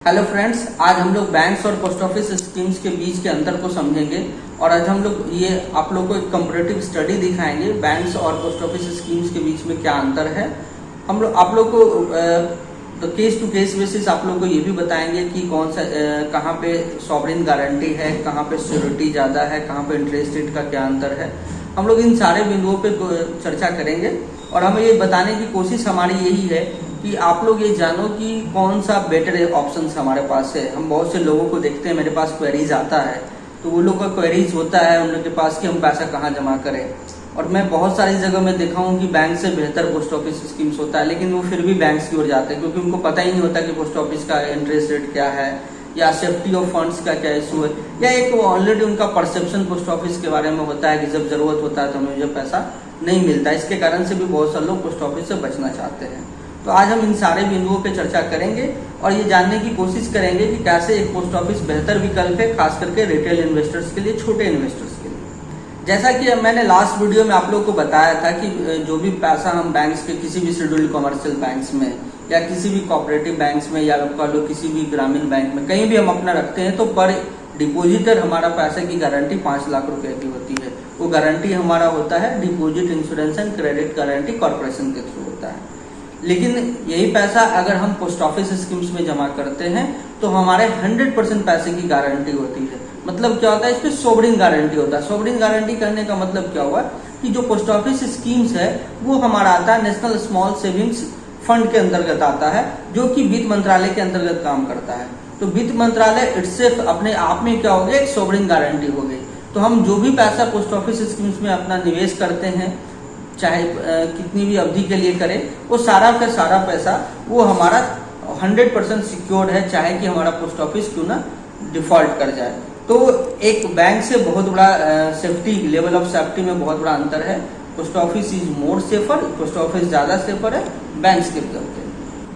Hello friends, आज हम लोग बैंक्स और पोस्ट ऑफिस स्कीम्स के बीच के अंतर को समझेंगे और आज हम लोग ये आप लोग को एक कंपैरेटिव स्टडी दिखाएंगे बैंक्स और पोस्ट ऑफिस स्कीम्स के बीच में क्या अंतर है। हम लोग आप लोग को तो केस टू केस बेसिस आप लोग को ये भी बताएंगे कि कौन सा कहाँ पे सॉवरेन गारंटी है, कहाँ पे सिक्योरिटी ज़्यादा है, कहाँ पे इंटरेस्ट रेट का क्या अंतर है। हम लोग इन सारे बिंदुओं पे चर्चा करेंगे और हमें ये बताने की कोशिश हमारी यही है कि आप लोग ये जानो कि कौन सा बेटर ऑप्शंस हमारे पास है। हम बहुत से लोगों को देखते हैं, मेरे पास क्वेरीज आता है तो वो लोग का क्वेरीज होता है उन लोग के पास कि हम पैसा कहाँ जमा करें। और मैं बहुत सारी जगह में देखा हूँ कि बैंक से बेहतर पोस्ट ऑफिस स्कीम्स होता है, लेकिन वो फिर भी बैंक्स की ओर जाते हैं क्योंकि उनको पता ही नहीं होता कि पोस्ट ऑफिस का इंटरेस्ट रेट क्या है या सेफ्टी ऑफ फंड्स का क्या इशू है, या एक ऑलरेडी उनका परसेप्शन पोस्ट ऑफिस के बारे में होता है कि जब जरूरत होता है तो मुझे पैसा नहीं मिलता। इसके कारण से भी बहुत सारे लोग पोस्ट ऑफिस से बचना चाहते हैं। तो आज हम इन सारे बिंदुओं पे चर्चा करेंगे और ये जानने की कोशिश करेंगे कि कैसे एक पोस्ट ऑफिस बेहतर विकल्प है, खास करके रिटेल इन्वेस्टर्स के लिए, छोटे इन्वेस्टर्स के लिए। जैसा कि मैंने लास्ट वीडियो में आप लोगों को बताया था कि जो भी पैसा हम बैंक्स के किसी भी शेड्यूल्ड कमर्शियल बैंक्स में या किसी भी कोऑपरेटिव बैंक्स में या कह लो किसी भी ग्रामीण बैंक में कहीं भी हम अपना रखते हैं तो पर डिपोजिटर हमारा पैसे की गारंटी 5 लाख रुपए की होती है। वो गारंटी हमारा होता है deposit insurance and credit guarantee corporation के थ्रू होता है। लेकिन यही पैसा अगर हम पोस्ट ऑफिस स्कीम्स में जमा करते हैं तो हमारे 100% पैसे की गारंटी होती है। मतलब क्या होता है, इसमें सोवरेन गारंटी होता है। सोवरेन गारंटी करने का मतलब क्या हुआ कि जो पोस्ट ऑफिस स्कीम्स है वो हमारा आता है नेशनल स्मॉल सेविंग्स फंड के अंतर्गत आता है, जो कि वित्त मंत्रालय के अंतर्गत काम करता है। तो वित्त मंत्रालय इटसेल्फ अपने आप में क्या हो गया, एक सोवरेन गारंटी हो गई। तो हम जो भी पैसा पोस्ट ऑफिस स्कीम्स में अपना निवेश करते हैं, चाहे कितनी भी अवधि के लिए करें, वो सारा का सारा पैसा वो हमारा 100% सिक्योर्ड है, चाहे कि हमारा पोस्ट ऑफिस क्यों ना डिफॉल्ट कर जाए। तो एक बैंक से बहुत बड़ा सेफ्टी लेवल ऑफ सेफ्टी में बहुत बड़ा अंतर है। Post office is more safer, post office ज्यादा सेफर है बैंक्स के चलते।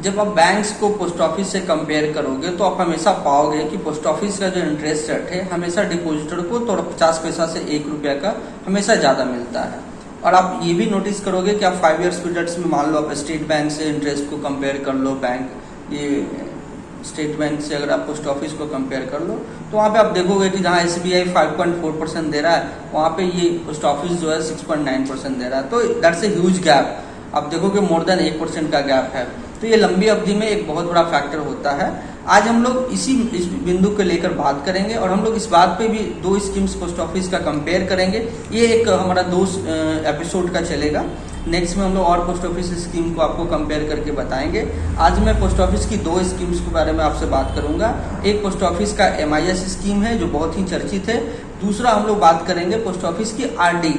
जब आप बैंक्स को पोस्ट ऑफिस से कंपेयर करोगे तो आप हमेशा पाओगे कि पोस्ट ऑफिस का जो इंटरेस्ट रेट है हमेशा डिपोजिटर को तो 50 पैसा से 1 रुपया का हमेशा ज्यादा मिलता है। और आप ये भी नोटिस करोगे कि आप 5 ईयर्स पीरियड्स में मान लो आप स्टेट बैंक से इंटरेस्ट को कंपेयर कर लो, ये स्टेट बैंक से अगर आप पोस्ट ऑफिस को कंपेयर कर लो तो वहाँ पे आप देखोगे कि जहाँ SBI 5.4% दे रहा है वहाँ पे ये पोस्ट ऑफिस जो है 6.9% दे रहा है। तो दैट्स ए ह्यूज गैप। आप देखोगे मोर देन 1% का गैप है। तो ये लंबी अवधि में एक बहुत बड़ा फैक्टर होता है। आज हम लोग इस बिंदु को लेकर बात करेंगे और हम लोग इस बात पे भी 2 स्कीम्स पोस्ट ऑफिस का कंपेयर करेंगे। ये एक हमारा 2 एपिसोड का चलेगा। नेक्स्ट में हम लोग और पोस्ट ऑफिस स्कीम को आपको कंपेयर करके बताएंगे। आज मैं पोस्ट ऑफिस की 2 स्कीम्स के बारे में आपसे बात करूंगा। एक पोस्ट ऑफिस का MIS स्कीम है जो बहुत ही चर्चित है। दूसरा हम लोग बात करेंगे पोस्ट ऑफिस की RD।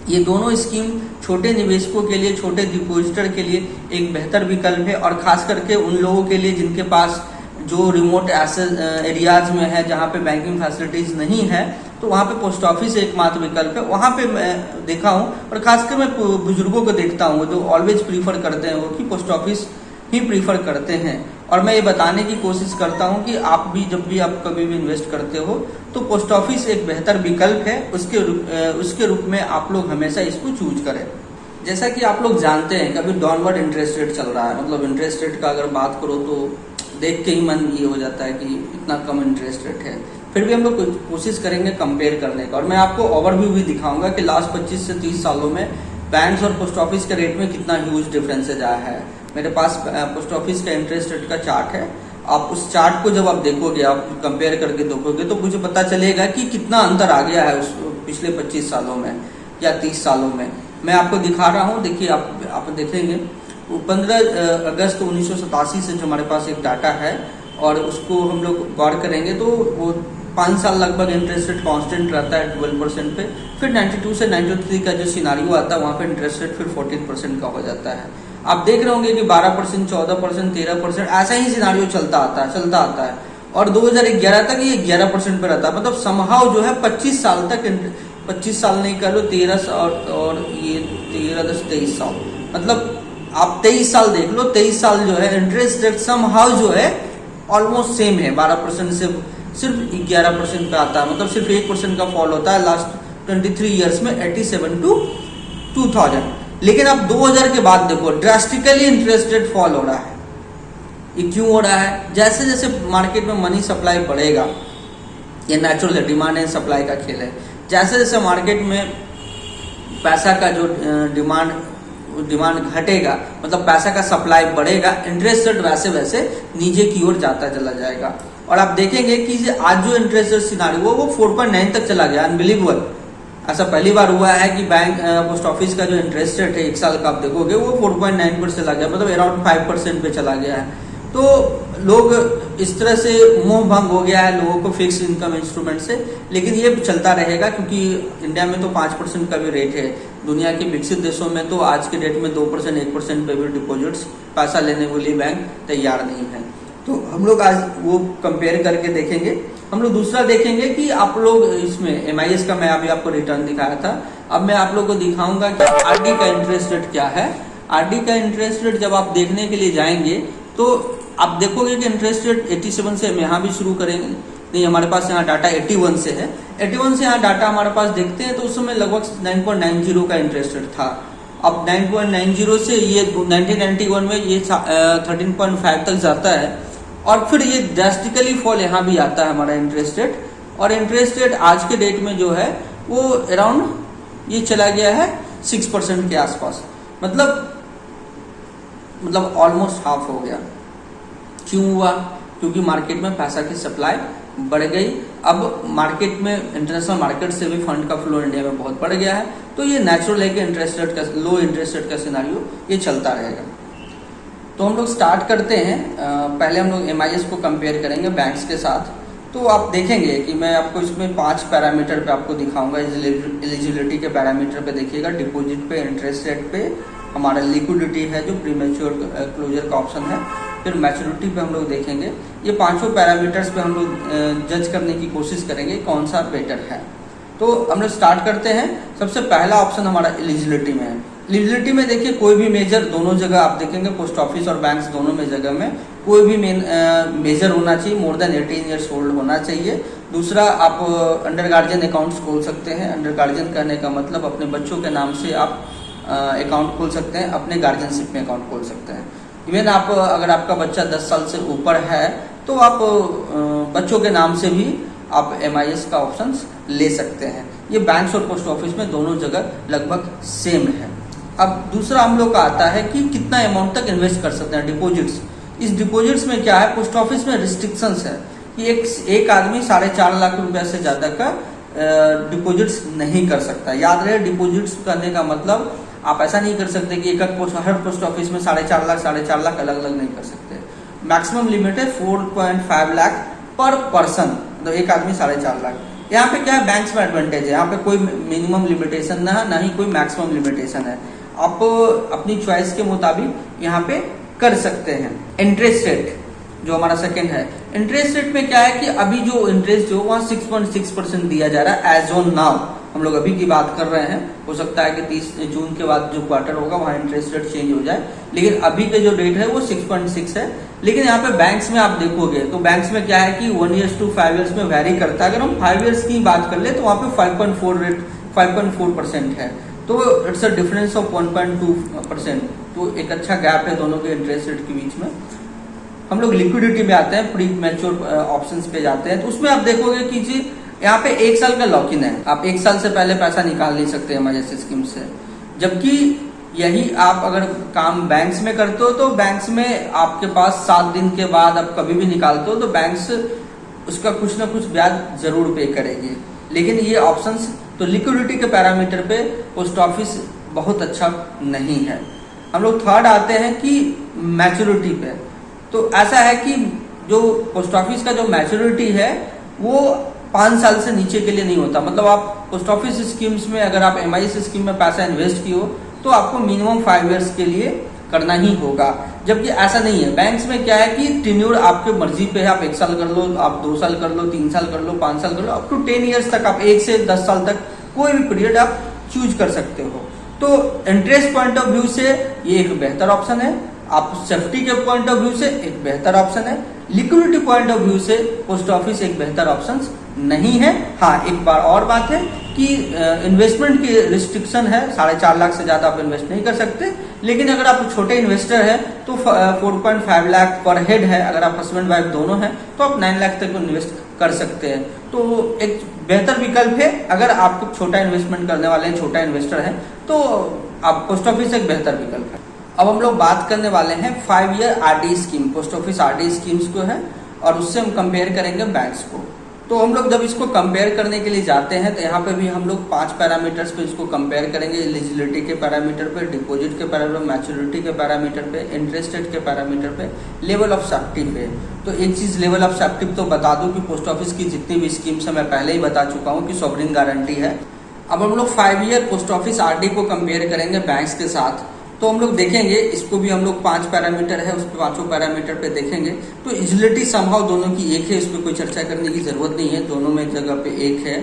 ये दोनों स्कीम छोटे निवेशकों के लिए, छोटे डिपोजिटर के लिए एक बेहतर विकल्प है और खास करके उन लोगों के लिए जिनके पास जो रिमोट एरियाज में है जहाँ पे बैंकिंग फैसिलिटीज नहीं है, तो वहाँ पे पोस्ट ऑफिस एकमात्र विकल्प है। वहाँ पे मैं देखा हूँ और खासकर मैं बुजुर्गों को देखता हूँ जो ऑलवेज प्रीफर करते हैं वो कि पोस्ट ऑफिस ही प्रीफर करते हैं। और मैं ये बताने की कोशिश करता हूँ कि आप भी जब भी आप कभी भी इन्वेस्ट करते हो तो पोस्ट ऑफिस एक बेहतर विकल्प है, उसके रूप में आप लोग हमेशा इसको चूज करें। जैसा कि आप लोग जानते हैं कि अभी डाउनवर्ड इंटरेस्ट रेट चल रहा है। मतलब इंटरेस्ट रेट का अगर बात करो तो देख के ही मन ये हो जाता है कि इतना कम इंटरेस्ट रेट है। फिर भी हम लोग कोशिश करेंगे कंपेयर करने का और मैं आपको ओवरव्यू भी दिखाऊंगा कि लास्ट 25 से 30 सालों में बैंक्स और पोस्ट ऑफिस के रेट में कितना ह्यूज डिफरेंसेज आया है। मेरे पास पोस्ट ऑफिस का इंटरेस्ट रेट का चार्ट है। आप उस चार्ट को जब आप देखोगे, आप कंपेयर करके देखोगे तो मुझे पता चलेगा कि कितना अंतर आ गया है उस पिछले 25 सालों में या 30 सालों में। मैं आपको दिखा रहा हूँ, देखिए आप देखेंगे 15 अगस्त 1987 से जो हमारे पास एक डाटा है और उसको हम लोग गौर करेंगे तो वो 5 साल लगभग इंटरेस्ट रेट कांस्टेंट रहता है 12% पे। फिर 92 से 93 का जो सिनारियो आता है वहाँ पे इंटरेस्ट रेट फिर 14% का हो जाता है। आप देख रहे होंगे कि 12%, 14%, 13% ऐसा ही सिनारियो चलता आता है और 2011 तक ये 11% पे रहता है। मतलब समहाउ जो है 25 साल तक, 25 साल नहीं कह लो 13 और ये 13-23 साल, मतलब आप 23 साल देख लो, 23 साल जो है इंटरेस्ट रेट समहाउ जो है ऑलमोस्ट सेम है। 12% से सिर्फ 11% पे आता है। मतलब सिर्फ 1% का फॉल होता है लास्ट 23 ईयर्स में 87 to 2000। लेकिन अब 2000 के बाद देखो ड्रास्टिकली इंटरेस्ट रेट फॉल हो रहा है। ये क्यों हो रहा है? जैसे जैसे मार्केट में मनी सप्लाई बढ़ेगा, ये नेचुरल है, डिमांड एंड सप्लाई का खेल है। जैसे जैसे मार्केट में पैसा का जो डिमांड घटेगा, मतलब पैसा का सप्लाई बढ़ेगा, इंटरेस्ट रेट वैसे वैसे नीचे की ओर जाता चला जाएगा। और आप देखेंगे कि आज जो इंटरेस्ट रेट सिनारियो वो 4.9 तक चला गया, अनबिलीवेबल। ऐसा पहली बार हुआ है कि बैंक पोस्ट ऑफिस का जो इंटरेस्ट रेट है 1 साल का आप देखोगे वो 4.9 पर चला गया, मतलब अराउंड 5% पे चला गया है। तो लोग इस तरह से मोह भंग हो गया है लोगों को फिक्स इनकम इंस्ट्रूमेंट से, लेकिन ये चलता रहेगा क्योंकि इंडिया में तो 5% का भी रेट है। दुनिया के विकसित देशों में तो आज के डेट में 2% 1% पे भी डिपॉजिट्स पैसा लेने के लिए बैंक तैयार नहीं है। तो हम लोग आज वो कंपेयर करके देखेंगे। हम लोग दूसरा देखेंगे कि आप लोग इसमें MIS का मैं अभी आपको रिटर्न दिखाया था, अब मैं आप लोग को दिखाऊंगा कि RD का इंटरेस्ट रेट क्या है। RD का इंटरेस्ट रेट जब आप देखने के लिए जाएंगे तो आप देखोगे कि इंटरेस्ट रेट 87 से हम यहाँ भी शुरू करेंगे, नहीं हमारे पास यहाँ डाटा 81 से है, 81 से यहाँ डाटा हमारे पास देखते हैं तो उस समय लगभग 9.90 का इंटरेस्ट रेट था। अब 9.90 से ये 1991 में ये 13.5 तक जाता है और फिर ये ड्रास्टिकली फॉल यहाँ भी आता है हमारा इंटरेस्ट रेट। और इंटरेस्ट रेट आज के डेट में जो है वो अराउंड ये चला गया है 6% के आसपास, मतलब ऑलमोस्ट हाफ हो गया। क्यों हुआ? क्योंकि मार्केट में पैसा की सप्लाई बढ़ गई। अब मार्केट में इंटरनेशनल मार्केट से भी फंड का फ्लो इंडिया में बहुत बढ़ गया है, तो ये नेचुरल है कि इंटरेस्ट रेट का लो इंटरेस्ट रेट का सिनारियो ये चलता रहेगा। तो हम लोग स्टार्ट करते हैं। पहले हम लोग MIS को कंपेयर करेंगे बैंक्स के साथ। तो आप देखेंगे कि मैं आपको इसमें 5 पैरामीटर पे आपको दिखाऊंगा। एलिजिबिलिटी के पैरामीटर पे देखिएगा, डिपॉजिट पे, इंटरेस्ट रेट पे, हमारा लिक्विडिटी है जो प्रीमेच्योर क्लोजर का ऑप्शन है, फिर मैच्योरिटी पे हम लोग देखेंगे। ये 5 पैरामीटर्स पे हम लोग जज करने की कोशिश करेंगे कौन सा बेटर है। तो हम लोग स्टार्ट करते हैं। सबसे पहला ऑप्शन हमारा एलिजिबिलिटी में है। एलिजिबिलिटी में देखिए कोई भी मेजर, दोनों जगह आप देखेंगे पोस्ट ऑफिस और बैंक्स दोनों में जगह में कोई भी मेजर होना चाहिए, मोर देन 18 ईयर्स ओल्ड होना चाहिए। दूसरा, आप अंडर गार्जियन अकाउंट्स खोल सकते हैं। अंडर गार्जियन कहने का मतलब अपने बच्चों के नाम से आप अकाउंट खोल सकते हैं, अपने गार्जियनशिप में अकाउंट खोल सकते हैं। इवन आप अगर आपका बच्चा 10 साल से ऊपर है तो आप बच्चों के नाम से भी आप MIS का ऑप्शंस ले सकते हैं। ये बैंक्स और पोस्ट ऑफिस में दोनों जगह लगभग सेम है। अब दूसरा हम लोग का आता है कि कितना अमाउंट तक इन्वेस्ट कर सकते हैं, डिपॉजिट्स। इस डिपॉजिट्स में क्या है, पोस्ट ऑफिस में रिस्ट्रिक्शंस है कि एक आदमी 4.5 लाख रुपया से ज्यादा का डिपॉजिट्स नहीं कर सकता। याद रहे, डिपॉजिट्स करने का मतलब आप ऐसा नहीं कर सकते कि हर पोस्ट ऑफिस में 4.5 लाख अलग अलग नहीं कर सकते। मैक्सिमम लिमिट है 4.5 लाख पर पर्सन, तो एक आदमी 4.5 लाख। यहाँ पे क्या है, बैंक्स में एडवांटेज है, यहाँ पे कोई मिनिमम लिमिटेशन ना ही कोई मैक्सिमम लिमिटेशन है। आप अपनी चॉइस के मुताबिक यहाँ पे कर सकते हैं। इंटरेस्ट रेट जो हमारा सेकंड है, इंटरेस्ट रेट में क्या है कि अभी जो इंटरेस्ट जो वहाँ 6.6% दिया जा रहा है एज ऑन नाउ। हम लोग अभी की बात कर रहे हैं, हो सकता है कि 30 जून के बाद जो क्वार्टर होगा वहाँ इंटरेस्ट रेट चेंज हो जाए, लेकिन अभी के जो रेट है वो 6.6 है। लेकिन यहाँ पे बैंक्स में आप देखोगे तो बैंक्स में क्या है कि 1 ईयर्स to 5 ईयर्स में वेरी करता है। अगर हम 5 ईयर्स की बात कर ले तो वहाँ पे 5.4% है, तो इट्स अ डिफरेंस ऑफ 1.2%। तो एक अच्छा गैप है दोनों के इंटरेस्ट रेट के बीच में। हम लोग लिक्विडिटी में आते हैं, प्री मैच्योर ऑप्शंस पे जाते हैं। तो उसमें आप देखोगे कि जी यहाँ पे 1 साल का लॉक इन है, आप 1 साल से पहले पैसा निकाल नहीं सकते इमरजेंसी स्कीम से। जबकि यही आप अगर काम बैंक्स में करते हो तो बैंक्स में आपके पास 7 दिन के बाद आप कभी भी निकालते हो तो बैंक्स उसका कुछ ना कुछ ब्याज जरूर पे करेगी। लेकिन ये ऑप्शंस तो लिक्विडिटी के पैरामीटर पे पोस्ट ऑफिस बहुत अच्छा नहीं है। हम लोग थर्ड आते हैं कि मैच्योरिटी पे। तो ऐसा है कि जो पोस्ट ऑफिस का जो मैच्योरिटी है वो 5 साल से नीचे के लिए नहीं होता। मतलब आप पोस्ट ऑफिस स्कीम्स में अगर आप MIS स्कीम में पैसा इन्वेस्ट किए हो तो आपको मिनिमम 5 इयर्स के लिए करना ही होगा, जबकि ऐसा नहीं है। बैंक्स में क्या है कि टेन्योर आपके मर्जी पे है, आप 1 साल कर लो, आप 2 साल कर लो, 3 साल कर लो, 5 साल कर लो, अप टू 10 इयर्स तक आप 1 से 10 साल तक कोई भी पीरियड आप चूज कर सकते हो। तो इंटरेस्ट पॉइंट ऑफ व्यू से ये एक बेहतर ऑप्शन है, आप सेफ्टी के पॉइंट ऑफ व्यू से एक बेहतर ऑप्शन है, लिक्विडिटी पॉइंट ऑफ व्यू से पोस्ट ऑफिस एक बेहतर ऑप्शन नहीं है। हाँ, एक बार और बात है कि इन्वेस्टमेंट की रिस्ट्रिक्शन है, 4.5 लाख से ज्यादा आप इन्वेस्ट नहीं कर सकते। लेकिन अगर आप छोटे इन्वेस्टर हैं तो 4.5 लाख पर हेड है, अगर आप हस्बैंड वाइफ दोनों हैं तो आप 9 लाख तक इन्वेस्ट कर सकते हैं। तो एक बेहतर विकल्प है, अगर आप छोटा इन्वेस्टमेंट करने वाले हैं, छोटा इन्वेस्टर हैं, तो आप पोस्ट ऑफिस एक बेहतर विकल्प है। अब हम लोग बात करने वाले हैं 5 year RD scheme, post office RD schemes को है, और उससे हम कंपेयर करेंगे बैंक्स को। तो हम लोग जब इसको कंपेयर करने के लिए जाते हैं तो यहाँ पे भी हम लोग 5 पैरामीटर्स पे इसको कंपेयर करेंगे। एलिजिबिलिटी के पैरामीटर पे, डिपॉजिट के पैरामीटर, मैच्योरिटी के पैरामीटर पे, इंटरेस्ट रेट के पैरामीटर पे, लेवल ऑफ सेफ्टी पे। तो एक चीज लेवल ऑफ सेफ्टी तो बता दूं कि पोस्ट ऑफिस की जितनी भी स्कीम्स है मैं पहले ही बता चुका हूँ कि सॉवरेन गारंटी है। अब हम लोग 5 ईयर पोस्ट ऑफिस आरडी को कंपेयर करेंगे बैंक्स के साथ। तो हम लोग देखेंगे, इसको भी हम लोग 5 पैरामीटर है, उस 5 पैरामीटर पे देखेंगे तो एलिजिबिलिटी संभव दोनों की एक है, इस पर कोई चर्चा करने की जरूरत नहीं है, दोनों में जगह पे एक है।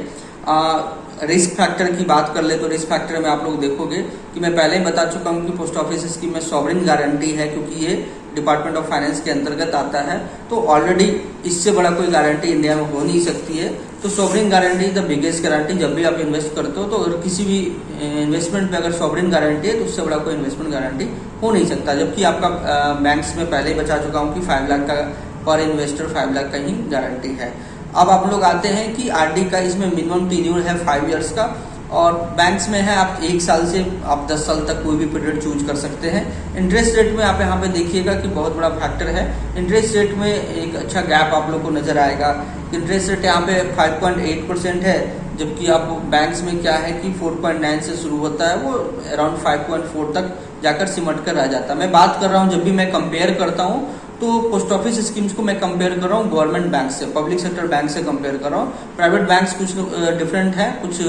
रिस्क फैक्टर की बात कर ले तो रिस्क फैक्टर में आप लोग देखोगे कि मैं पहले ही बता चुका हूँ कि पोस्ट ऑफिस स्कीम में सॉवरेन गारंटी है, क्योंकि ये डिपार्टमेंट ऑफ फाइनेंस के अंतर्गत आता है। तो ऑलरेडी इससे बड़ा कोई गारंटी इंडिया में हो नहीं सकती है। तो sovereign guarantee the biggest guarantee. जब भी आप इन्वेस्ट करते हो तो अगर किसी भी इन्वेस्टमेंट पे अगर सॉवरेन गारंटी है तो उससे बड़ा कोई इन्वेस्टमेंट गारंटी हो नहीं सकता। जबकि आपका बैंक्स में पहले ही बता चुका हूँ कि 5 लाख का पर इन्वेस्टर 5 लाख का ही गारंटी है। अब आप लोग आते हैं कि आरडी का इसमें मिनिमम टीन्यूर है 5 ईयर्स का, और बैंक्स में है आप 1 साल से आप 10 साल तक कोई भी पीरियड चूज कर सकते हैं। इंटरेस्ट रेट में आप यहाँ पे देखिएगा कि बहुत बड़ा फैक्टर है। इंटरेस्ट रेट में एक अच्छा गैप आप लोग को नजर आएगा। इंटरेस्ट रेट यहाँ पे 5.8% है, जबकि आप बैंक्स में क्या है कि 4.9 से शुरू होता है, वो अराउंड 5.4 तक जाकर सिमट कर रह जाता है। मैं बात कर रहा हूँ, जब भी मैं कंपेयर करता हूँ तो पोस्ट ऑफिस स्कीम्स को मैं कंपेयर कर रहा हूँ गवर्नमेंट बैंक से, पब्लिक सेक्टर बैंक से कंपेयर कर रहा हूँ। प्राइवेट बैंक्स कुछ डिफरेंट है, कुछ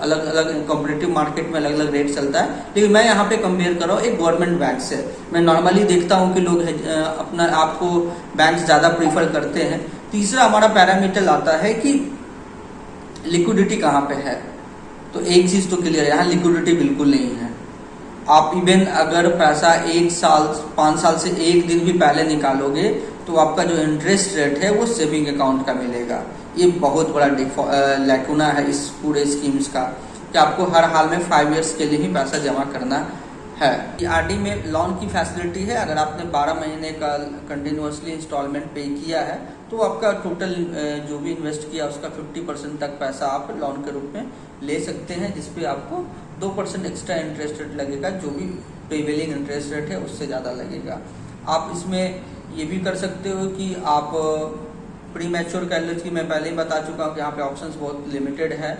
अलग अलग कॉम्पिटिटिव मार्केट में अलग अलग रेट चलता है, लेकिन मैं यहाँ पे कंपेयर कर रहा हूँ एक गवर्नमेंट बैंक से। मैं नॉर्मली देखता हूँ कि लोग अपना आपको बैंक ज़्यादा प्रीफर करते हैं। तीसरा हमारा पैरामीटर आता है कि लिक्विडिटी कहाँ पे है। तो एक चीज़ तो क्लियर है, यहाँ लिक्विडिटी बिल्कुल नहीं है। आप इवन अगर पैसा 1 साल 5 साल से 1 दिन भी पहले निकालोगे तो आपका जो इंटरेस्ट रेट है वो सेविंग अकाउंट का मिलेगा। ये बहुत बड़ा लैकुना है इस पूरे स्कीम्स का, कि आपको हर हाल में 5 ईयर्स के लिए ही पैसा जमा करना है। आरडी में लोन की फैसिलिटी है, अगर आपने 12 महीने का कंटिन्यूअसली इंस्टॉलमेंट पे किया है तो आपका टोटल जो भी इन्वेस्ट किया उसका 50% तक पैसा आप लोन के रूप में ले सकते हैं, जिसपे आपको 2% एक्स्ट्रा इंटरेस्ट रेट लगेगा, जो भी प्रीवेलिंग इंटरेस्ट रेट है उससे ज़्यादा लगेगा। आप इसमें ये भी कर सकते हो कि आप प्री मैच्योर कर लो, कि मैं पहले ही बता चुका हूँ कि यहाँ पे ऑप्शंस बहुत लिमिटेड है।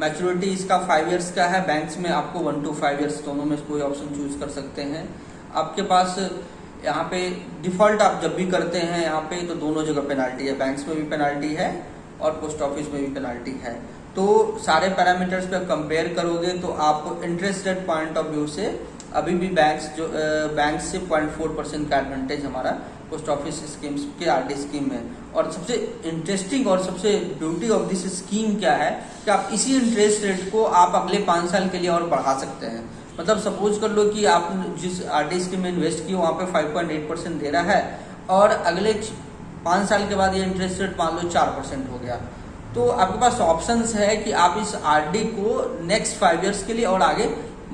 मैच्योरिटी इसका 5 ईयर्स का है, बैंक्स में आपको 1 to 5 ईयर्स दोनों में कोई ऑप्शन चूज कर सकते हैं। आपके पास यहाँ पे डिफॉल्ट आप जब भी करते हैं यहाँ पे तो दोनों जगह पेनाल्टी है, बैंक्स में भी पेनाल्टी है और पोस्ट ऑफिस में भी पेनाल्टी है। तो सारे पैरामीटर्स पे कंपेयर करोगे तो आपको interest rate point of view से अभी भी बैंक से 0.4% का एडवांटेज हमारा पोस्ट ऑफिस स्कीम्स के आरडी स्कीम में। और सबसे इंटरेस्टिंग और सबसे ब्यूटी ऑफ दिस स्कीम क्या है कि आप इसी इंटरेस्ट रेट को आप अगले 5 साल के लिए और बढ़ा सकते हैं। मतलब सपोज कर लो कि आप जिस आरडी स्कीम में इन्वेस्ट किए वहाँ पे 5.8% दे रहा है और अगले 5 साल के बाद ये इंटरेस्ट रेट मान लो 4% हो गया, तो आपके पास ऑप्शंस है कि आप इस आरडी को नेक्स्ट 5 ईयर्स के लिए और आगे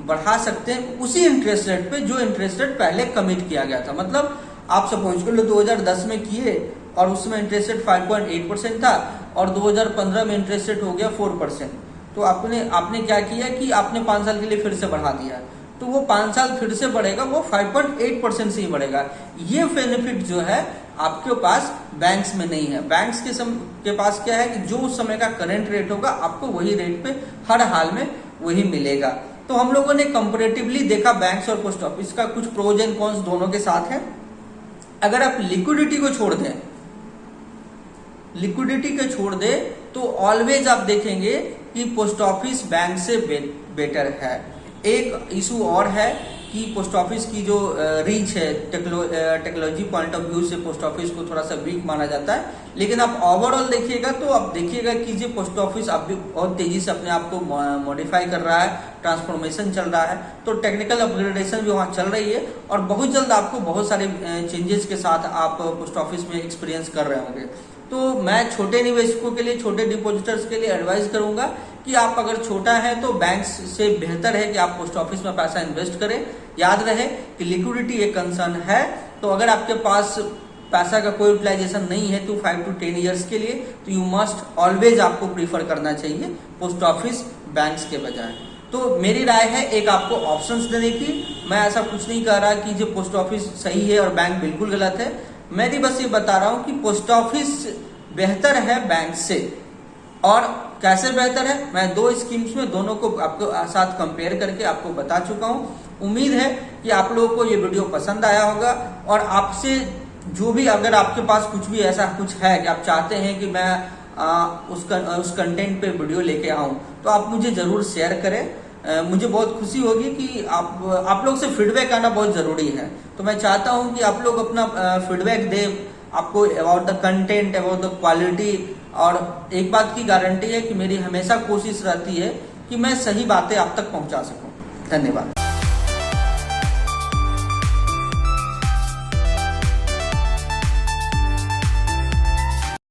बढ़ा सकते हैं उसी इंटरेस्ट रेट पे जो इंटरेस्ट रेट पहले कमिट किया गया था। मतलब आप सपोज कर लो 2010 में किए और उसमें इंटरेस्ट रेट 5.8% था और 2015 में इंटरेस्ट रेट हो गया 4%। तो आपने क्या किया कि आपने 5 साल के लिए फिर से बढ़ा दिया, तो वो 5 साल फिर से बढ़ेगा, वो 5.8% से ही बढ़ेगा। ये बेनिफिट जो है आपके पास बैंक्स में नहीं है। बैंक्स के पास क्या है कि जो उस समय का करंट रेट होगा आपको वही रेट पे हर हाल में वही मिलेगा। तो हम लोगों ने कंपैरेटिवली देखा बैंक्स और पोस्ट ऑफिस का, कुछ प्रोज एंड कॉन्स दोनों के साथ है। अगर आप लिक्विडिटी को छोड़ दें, तो ऑलवेज आप देखेंगे कि पोस्ट ऑफिस बैंक से बेटर है। एक इशू और है कि पोस्ट ऑफिस की जो रीच है टेक्नोलॉजी पॉइंट ऑफ व्यू से पोस्ट ऑफिस को थोड़ा सा वीक माना जाता है, लेकिन आप ओवरऑल देखिएगा तो आप देखिएगा कि जो पोस्ट ऑफिस अब भी बहुत तेजी से अपने आप को मॉडिफाई कर रहा है, ट्रांसफॉर्मेशन चल रहा है, तो टेक्निकल अपग्रेडेशन भी वहाँ चल रही है और बहुत जल्द आपको बहुत सारे चेंजेस के साथ आप पोस्ट ऑफिस में एक्सपीरियंस कर रहे होंगे। तो मैं छोटे निवेशकों के लिए, छोटे डिपॉजिटर्स के लिए एडवाइस करूंगा कि आप अगर छोटा है तो बैंक से बेहतर है कि आप पोस्ट ऑफिस में पैसा इन्वेस्ट करें। याद रहे कि लिक्विडिटी एक कंसर्न है, तो अगर आपके पास पैसा का कोई यूटिलाइजेशन नहीं है तो 5 to 10 ईयर्स के लिए तो यू मस्ट ऑलवेज आपको प्रीफर करना चाहिए पोस्ट ऑफिस बैंक्स के बजाय। तो मेरी राय है एक आपको ऑप्शंस देने की। मैं ऐसा कुछ नहीं कह रहा कि जो पोस्ट ऑफिस सही है और बैंक बिल्कुल गलत है, मैं भी बस ये बता रहा हूं कि पोस्ट ऑफिस बेहतर है बैंक से। और कैसे बेहतर है, मैं 2 स्कीम्स में दोनों को आपको साथ कंपेयर करके आपको बता चुका हूं। उम्मीद है कि आप लोगों को ये वीडियो पसंद आया होगा और आपसे जो भी, अगर आपके पास कुछ भी ऐसा कुछ है कि आप चाहते हैं कि मैं उस कंटेंट पे वीडियो लेके आऊं, तो आप मुझे जरूर शेयर करें। मुझे बहुत खुशी होगी कि आप लोग से फीडबैक आना बहुत जरूरी है। तो मैं चाहता हूं कि आप लोग अपना फीडबैक दें आपको about the content, about the quality. और एक बात की गारंटी है कि मेरी हमेशा कोशिश रहती है कि मैं सही बातें आप तक पहुंचा सकूं। धन्यवाद।